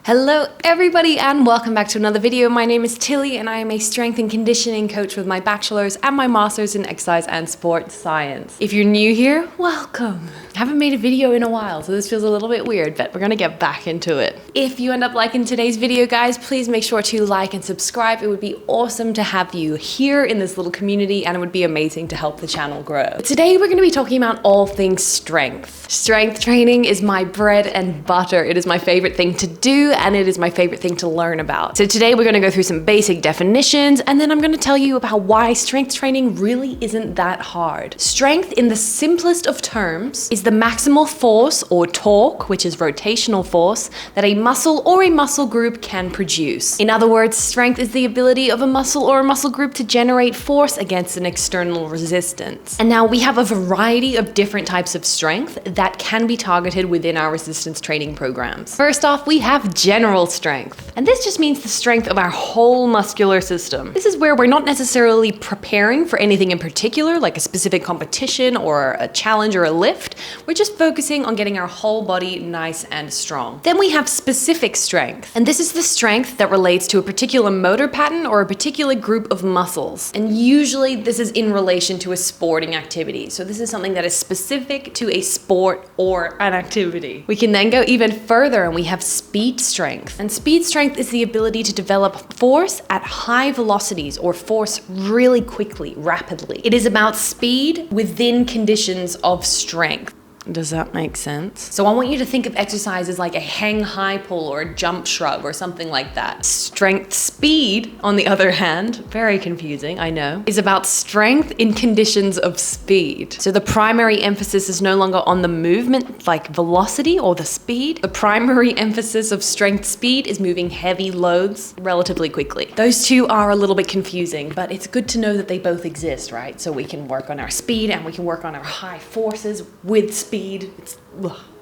Hello everybody and welcome back to another video. My name is Tilly and I am a strength and conditioning coach with my bachelor's and my master's in exercise and sport science. If you're new here, welcome. I haven't made a video in a while, so this feels a little bit weird, but we're gonna get back into it. If you end up liking today's video, guys, please make sure to like and subscribe. It would be awesome to have you here in this little community and it would be amazing to help the channel grow. Today we're gonna be talking about all things strength. Strength training is my bread and butter. It is my favorite thing to do and it is my favorite thing to learn about. So today we're gonna go through some basic definitions and then I'm gonna tell you about why strength training really isn't that hard. Strength in the simplest of terms is the maximal force or torque, which is rotational force, that a muscle or a muscle group can produce. In other words, strength is the ability of a muscle or a muscle group to generate force against an external resistance. And now we have a variety of different types of strength that can be targeted within our resistance training programs. First off, we have general strength. And this just means the strength of our whole muscular system. This is where we're not necessarily preparing for anything in particular, like a specific competition or a challenge or a lift. We're just focusing on getting our whole body nice and strong. Then we have specific strength. And this is the strength that relates to a particular motor pattern or a particular group of muscles. And usually this is in relation to a sporting activity. So this is something that is specific to a sport or an activity. We can then go even further and we have speed strength. And speed strength is the ability to develop force at high velocities or force really quickly, rapidly. It is about speed within conditions of strength. Does that make sense? So I want you to think of exercises like a hang high pull or a jump shrug or something like that. Strength speed, on the other hand, very confusing, I know, is about strength in conditions of speed. So the primary emphasis is no longer on the movement, like velocity or the speed. The primary emphasis of strength speed is moving heavy loads relatively quickly. Those two are a little bit confusing, but it's good to know that they both exist, right? So we can work on our speed and we can work on our high forces with speed. It's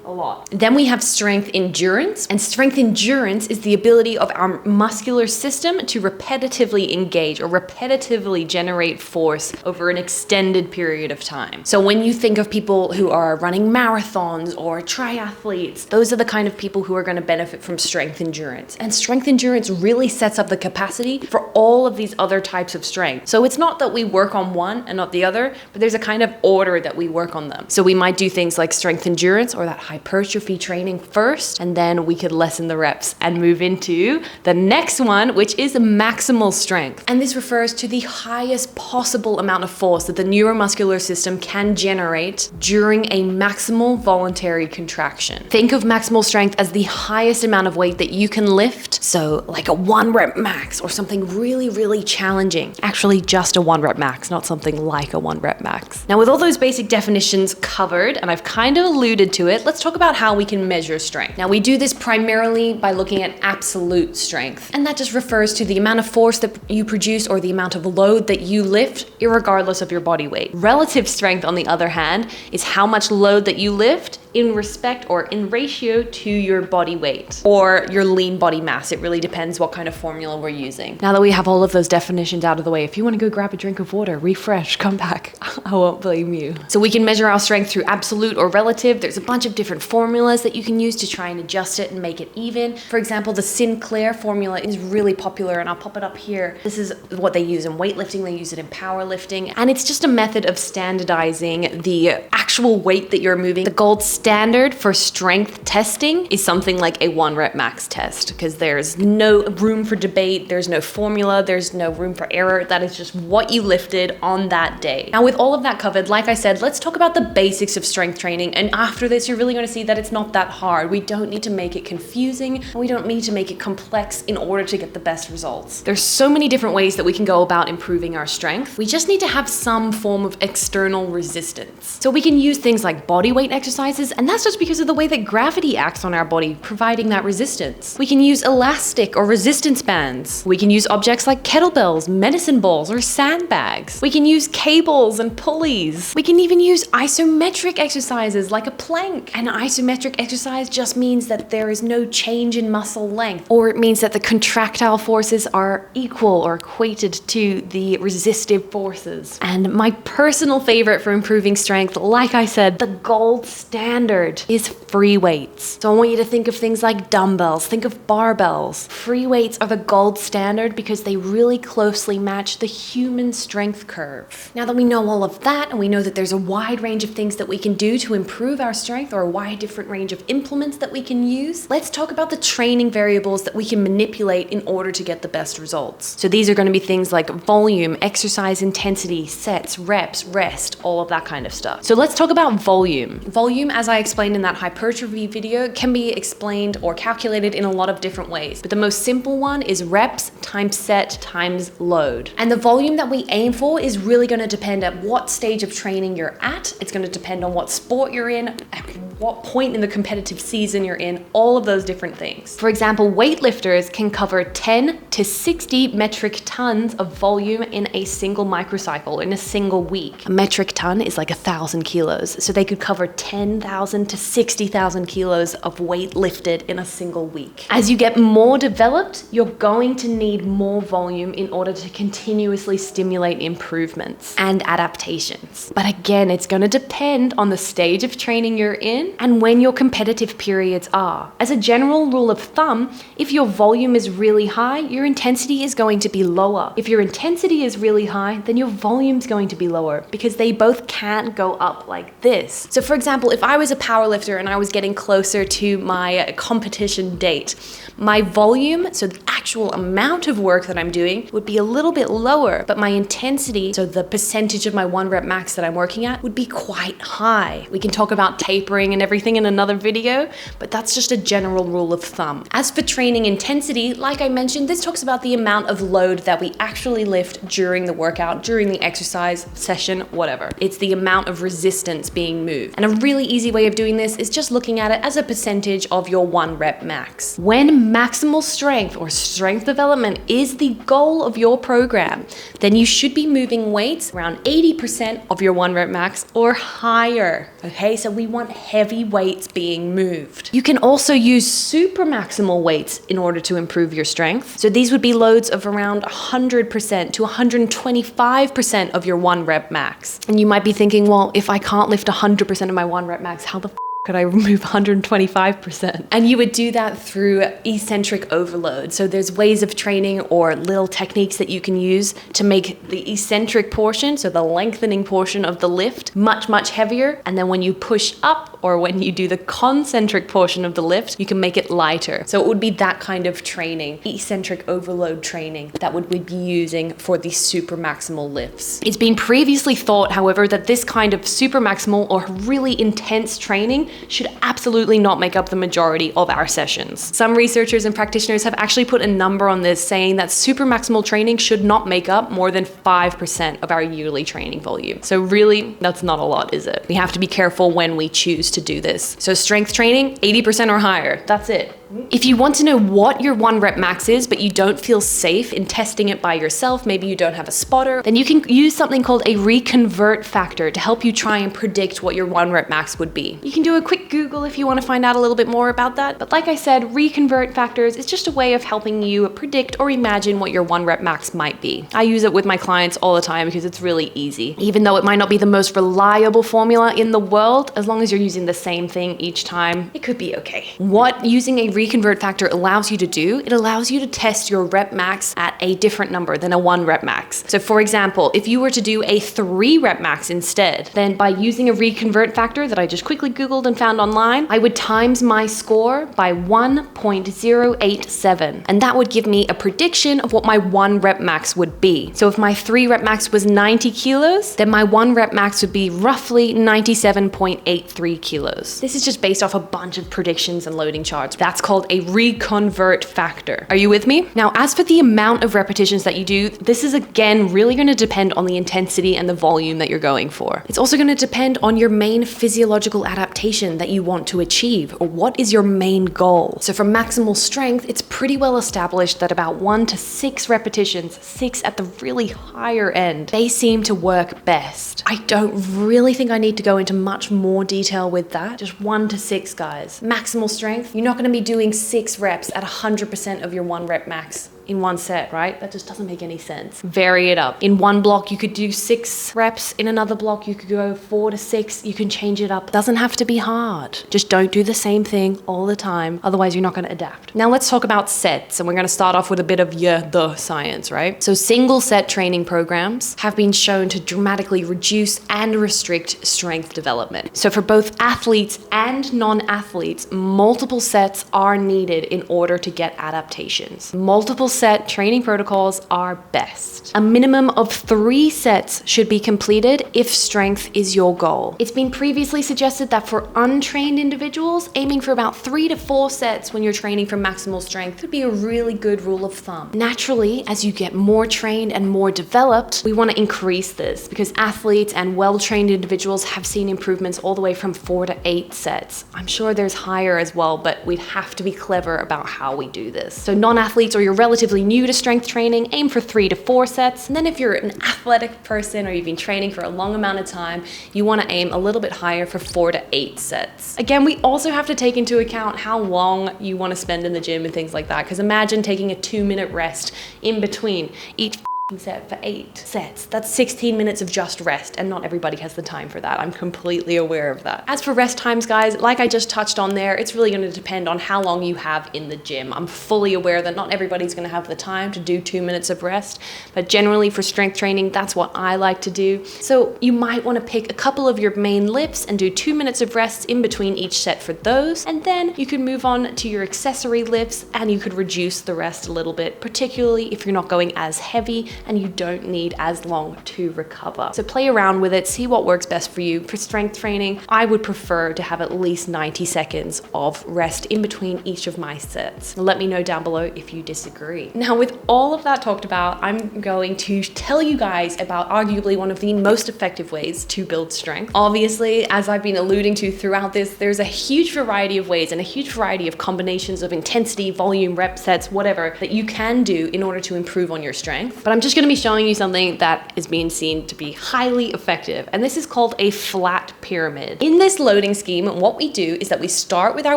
a lot. Then we have strength endurance, and strength endurance is the ability of our muscular system to repetitively engage or repetitively generate force over an extended period of time. So when you think of people who are running marathons or triathletes, those are the kind of people who are going to benefit from strength endurance. And strength endurance really sets up the capacity for all of these other types of strength. So it's not that we work on one and not the other, but there's a kind of order that we work on them. So we might do things like strength endurance or that hypertrophy training first, and then we could lessen the reps and move into the next one, which is maximal strength. And this refers to the highest possible amount of force that the neuromuscular system can generate during a maximal voluntary contraction. Think of maximal strength as the highest amount of weight that you can lift. So like a 1 rep max or something really, really challenging. Actually, just a 1 rep max, not something like a 1 rep max. Now with all those basic definitions covered, and I've kind of alluded to it, let's talk about how we can measure strength. Now we do this primarily by looking at absolute strength, and that just refers to the amount of force that you produce or the amount of load that you lift, irregardless of your body weight. Relative strength, on the other hand, is how much load that you lift in respect or in ratio to your body weight or your lean body mass. It really depends what kind of formula we're using. Now that we have all of those definitions out of the way, if you want to go grab a drink of water, refresh, come back, I won't blame you. So we can measure our strength through absolute or relative. There's a bunch of different formulas that you can use to try and adjust it and make it even. For example, the Sinclair formula is really popular and I'll pop it up here. This is what they use in weightlifting, they use it in powerlifting, and it's just a method of standardizing the actual weight that you're moving. The gold standard for strength testing is something like a 1 rep max test because there's no room for debate, there's no formula, there's no room for error. That is just what you lifted on that day. Now with all of that covered, like I said, let's talk about the basics of strength training, and after this you're really going to see that it's not that hard. We don't need to make it confusing and we don't need to make it complex in order to get the best results. There's so many different ways that we can go about improving our strength. We just need to have some form of external resistance. So we can use things like body weight exercises, and that's just because of the way that gravity acts on our body, providing that resistance. We can use elastic or resistance bands. We can use objects like kettlebells, medicine balls, or sandbags. We can use cables and pulleys. We can even use isometric exercises like a plank. An isometric exercise just means that there is no change in muscle length, or it means that the contractile forces are equal or equated to the resistive forces. And my personal favorite for improving strength, like I said, the gold standard standard is free weights. So I want you to think of things like dumbbells, think of barbells. Free weights are the gold standard because they really closely match the human strength curve. Now that we know all of that, and we know that there's a wide range of things that we can do to improve our strength, or a wide different range of implements that we can use, let's talk about the training variables that we can manipulate in order to get the best results. So these are going to be things like volume, exercise intensity, sets, reps, rest, all of that kind of stuff. So let's talk about volume. Volume, as I explained in that hypertrophy video, can be explained or calculated in a lot of different ways. But the most simple one is reps times set times load. And the volume that we aim for is really going to depend at what stage of training you're at. It's going to depend on what sport you're in, at what point in the competitive season you're in, all of those different things. For example, weightlifters can cover 10 to 60 metric tons of volume in a single microcycle, in a single week. A metric ton is like 1,000 kilos. So they could cover 10,000 to 60,000 kilos of weight lifted in a single week. As you get more developed, you're going to need more volume in order to continuously stimulate improvements and adaptations. But again, it's going to depend on the stage of training you're in and when your competitive periods are. As a general rule of thumb, if your volume is really high, your intensity is going to be lower. If your intensity is really high, then your volume is going to be lower because they both can't go up like this. So for example, if I was a powerlifter and I was getting closer to my competition date, my volume, so the actual amount of work that I'm doing, would be a little bit lower, but my intensity, so the percentage of my 1 rep max that I'm working at, would be quite high. We can talk about tapering and everything in another video, but that's just a general rule of thumb. As for training intensity, like I mentioned, this talks about the amount of load that we actually lift during the workout, during the exercise session, whatever. It's the amount of resistance being moved. And a really easy way of doing this is just looking at it as a percentage of your 1 rep max. When maximal strength or strength development is the goal of your program, then you should be moving weights around 80% of your 1 rep max or higher. Okay, so we want heavy weights being moved. You can also use super maximal weights in order to improve your strength. So these would be loads of around 100% to 125% of your 1 rep max. And you might be thinking, well, if I can't lift 100% of my 1 rep max, how the could I remove 125%? And you would do that through eccentric overload. So there's ways of training or little techniques that you can use to make the eccentric portion, so the lengthening portion of the lift, much, much heavier. And then when you push up or when you do the concentric portion of the lift, you can make it lighter. So it would be that kind of training, eccentric overload training, that we'd be using for the super maximal lifts. It's been previously thought, however, that this kind of super maximal or really intense training should absolutely not make up the majority of our sessions. Some researchers and practitioners have actually put a number on this, saying that super maximal training should not make up more than 5% of our yearly training volume. So really, that's not a lot, is it? We have to be careful when we choose to do this. So strength training, 80% or higher, that's it. If you want to know what your 1 rep max is, but you don't feel safe in testing it by yourself, maybe you don't have a spotter, then you can use something called a reconvert factor to help you try and predict what your 1 rep max would be. You can do a quick Google if you want to find out a little bit more about that. But like I said, reconvert factors is just a way of helping you predict or imagine what your 1 rep max might be. I use it with my clients all the time because it's really easy. Even though it might not be the most reliable formula in the world, as long as you're using the same thing each time, it could be okay. What using a reconvert factor allows you to do, it allows you to test your rep max at a different number than a 1 rep max. So for example, if you were to do a 3 rep max instead, then by using a reconvert factor that I just quickly Googled and found online, I would times my score by 1.087. And that would give me a prediction of what my 1 rep max would be. So if my 3 rep max was 90 kilos, then my 1 rep max would be roughly 97.83 kilos. This is just based off a bunch of predictions and loading charts. That's called a reconvert factor. Are you with me? Now, as for the amount of repetitions that you do, this is again really going to depend on the intensity and the volume that you're going for. It's also going to depend on your main physiological adaptation that you want to achieve, or what is your main goal. So for maximal strength, it's pretty well established that about 1 to 6 repetitions, 6 at the really higher end, they seem to work best. I don't really think I need to go into much more detail with that. Just 1 to 6, guys. Maximal strength, you're not going to be doing 6 reps at 100% of your 1 rep max. in one set, right? That just doesn't make any sense. Vary it up. In one block, you could do 6 reps. In another block, you could go 4 to 6. You can change it up. Doesn't have to be hard. Just don't do the same thing all the time. Otherwise, you're not going to adapt. Now let's talk about sets. And we're going to start off with a bit of the science, right? So single set training programs have been shown to dramatically reduce and restrict strength development. So for both athletes and non-athletes, multiple sets are needed in order to get adaptations. Multiple set training protocols are best. A minimum of 3 sets should be completed if strength is your goal. It's been previously suggested that for untrained individuals, aiming for about 3 to 4 sets when you're training for maximal strength would be a really good rule of thumb. Naturally, as you get more trained and more developed, we want to increase this because athletes and well-trained individuals have seen improvements all the way from 4 to 8 sets. I'm sure there's higher as well, but we'd have to be clever about how we do this. So non-athletes or you're relatively new to strength training, aim for 3 to 4 sets. And then if you're an athletic person or you've been training for a long amount of time, you want to aim a little bit higher for 4 to 8 sets. Again, we also have to take into account how long you want to spend in the gym and things like that. Because imagine taking a 2-minute rest in between each set for 8 sets. That's 16 minutes of just rest, and not everybody has the time for that. I'm completely aware of that. As for rest times, guys, like I just touched on there, it's really going to depend on how long you have in the gym. I'm fully aware that not everybody's going to have the time to do 2 minutes of rest, but generally for strength training, that's what I like to do. So you might want to pick a couple of your main lifts and do 2 minutes of rest in between each set for those, and then you can move on to your accessory lifts and you could reduce the rest a little bit, particularly if you're not going as heavy and you don't need as long to recover. So play around with it, see what works best for you. For strength training, I would prefer to have at least 90 seconds of rest in between each of my sets. Let me know down below if you disagree. Now, with all of that talked about, I'm going to tell you guys about arguably one of the most effective ways to build strength. Obviously, as I've been alluding to throughout this, there's a huge variety of ways and a huge variety of combinations of intensity, volume, rep sets, whatever, that you can do in order to improve on your strength. But I'm just going to be showing you something that is being seen to be highly effective, and this is called a flat pyramid. In this loading scheme, what we do is that we start with our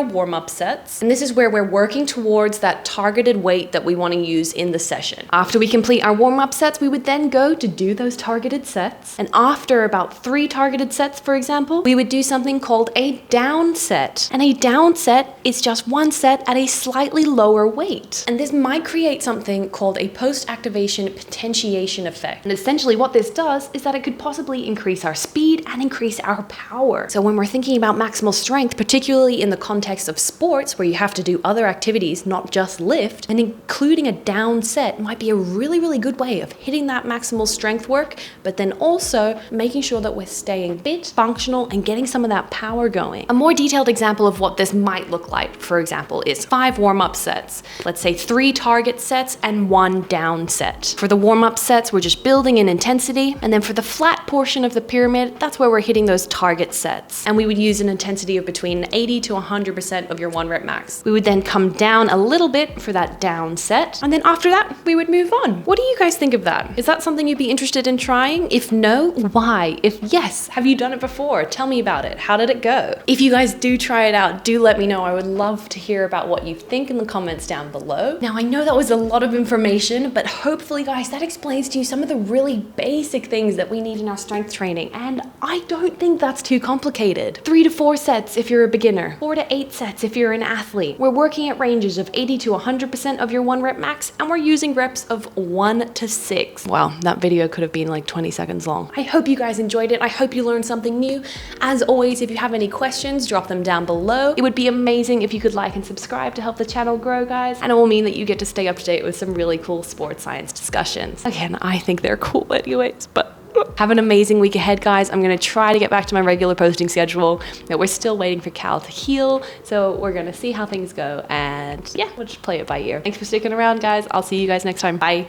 warm-up sets, and this is where we're working towards that targeted weight that we want to use in the session. After we complete our warm-up sets, we would then go to do those targeted sets, and after about 3 targeted sets, for example, we would do something called a down set. And a down set is just 1 set at a slightly lower weight, and this might create something called a post-activation potentiation effect. And essentially what this does is that it could possibly increase our speed and increase our power. So when we're thinking about maximal strength, particularly in the context of sports where you have to do other activities, not just lift, then including a down set might be a really good way of hitting that maximal strength work, but then also making sure that we're staying fit, functional, and getting some of that power going. A more detailed example of what this might look like, for example, is 5 warm-up sets. Let's say 3 target sets and 1 down set. For the warm-up sets, we're just building in intensity, and then for the flat portion of the pyramid, that's where we're hitting those target sets. And we would use an intensity of between 80 to 100% of your 1 rep max. We would then come down a little bit for that down set, and then after that, we would move on. What do you guys think of that? Is that something you'd be interested in trying? If no, why? If yes, have you done it before? Tell me about it. How did it go? If you guys do try it out, do let me know. I would love to hear about what you think in the comments down below. Now, I know that was a lot of information, but hopefully, guys, that explains to you some of the really basic things that we need in our strength training, and I don't think that's too complicated. 3 to 4 sets if you're a beginner, 4 to 8 sets if you're an athlete. We're working at ranges of 80 to 100% of your 1 rep max, and we're using reps of 1 to 6. Wow, that video could have been like 20 seconds long. I hope you guys enjoyed it. I hope you learned something new. As always, if you have any questions, drop them down below. It would be amazing if you could like and subscribe to help the channel grow, guys, and it will mean that you get to stay up to date with some really cool sports science discussions. Again, I think they're cool anyways, but have an amazing week ahead, guys. I'm going to try to get back to my regular posting schedule. We're still waiting for Cal to heal, so we're going to see how things go, and yeah, we'll just play it by ear. Thanks for sticking around, guys. I'll see you guys next time. Bye.